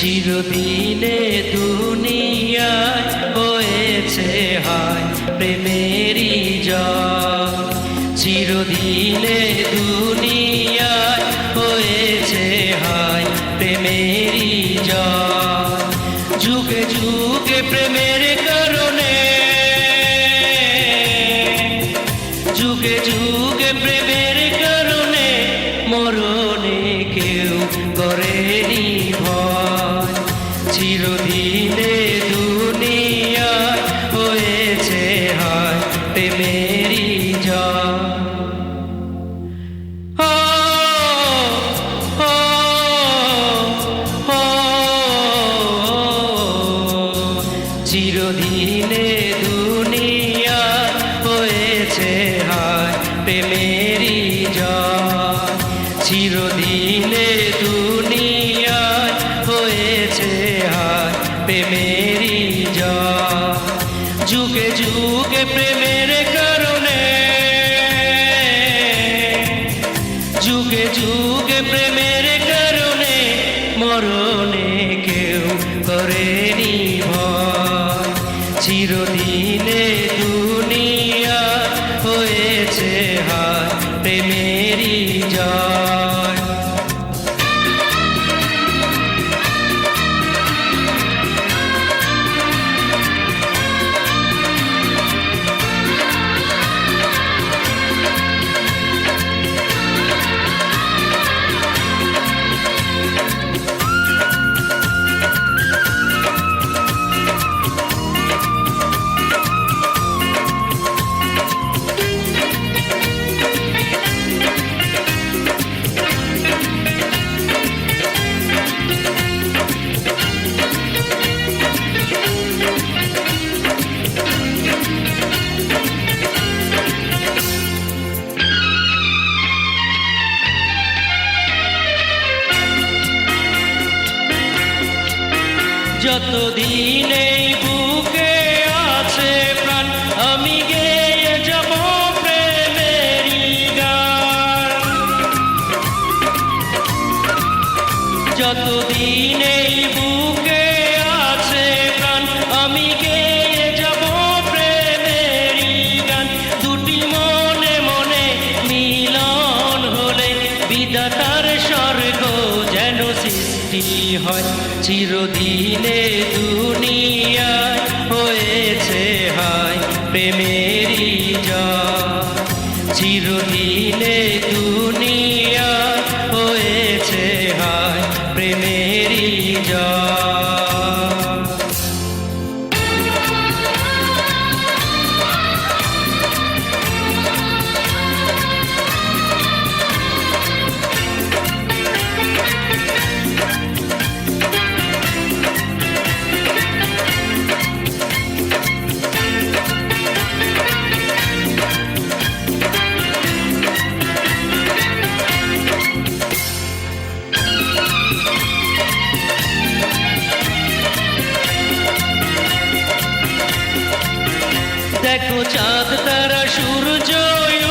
চিরদিনে দুনিয়ায় হয়েছে হায় প্রেমেরই জয়। চিরদিনে দুনিয়ায় হয়েছে হায় প্রেমেরই জয়। যুগে যুগে প্রেমের কারণে, যুগে যুগে প্রেমের কারণে মরণে কেউ করেনি ভয়। চিরদিনে দুনিয়ায় হয়েছে হায় প্রেমেরই জয়। চিরদিনে দুনিয়ায় হয়েছে হায় প্রেমেরই জয়। চিরদিনে দুনিয়ায় হয়েছে হায় প্রেমেরই জয়। যুগে যুগে প্রেমের কারণে, যুগে যুগে প্রেমের কারণে মরণে কেউ করেনি ভয়। চিরদিনে দুনিয়ায় হয়েছে হায় প্রেমেরই জয়। যতদিন এই বুকে আছে প্রাণ আমি গেয়ে যাব প্রেমেরই গান। যতদিন এই বুকে আছে প্রাণ আমি গেয়ে যাব প্রেমেরই গান। দুটি মনে মনে মিলন হলে বিধাতার স্বর্গ যেন সৃষ্টি হয়। চিরদিনে দুনিয়ায় হয়েছে হায় প্রেমেরই জয়। চিরদিনে দুনিয়ায় হয়েছে হায় প্রেমেরই জয়। দেখো চাঁদ তারা সূর্য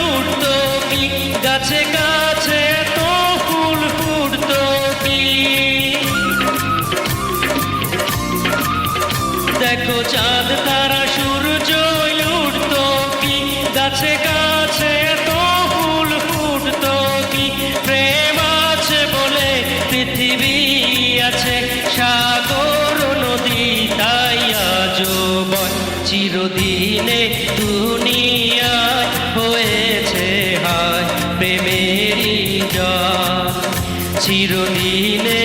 উঠতো কি, গাছে গাছে এত ফুল ফুটতো কি। দেখো চাঁদ তারা সূর্য উঠতো কি, গাছে গাছে এত ফুল ফুটতো কি। প্রেম আছে বলে পৃথিবী আছে, সাগর নদী তাই আজও বয়। চিরদিনে দুনিয়ায় হয়েছে হায় প্রেমেরই জয়। চিরদিনে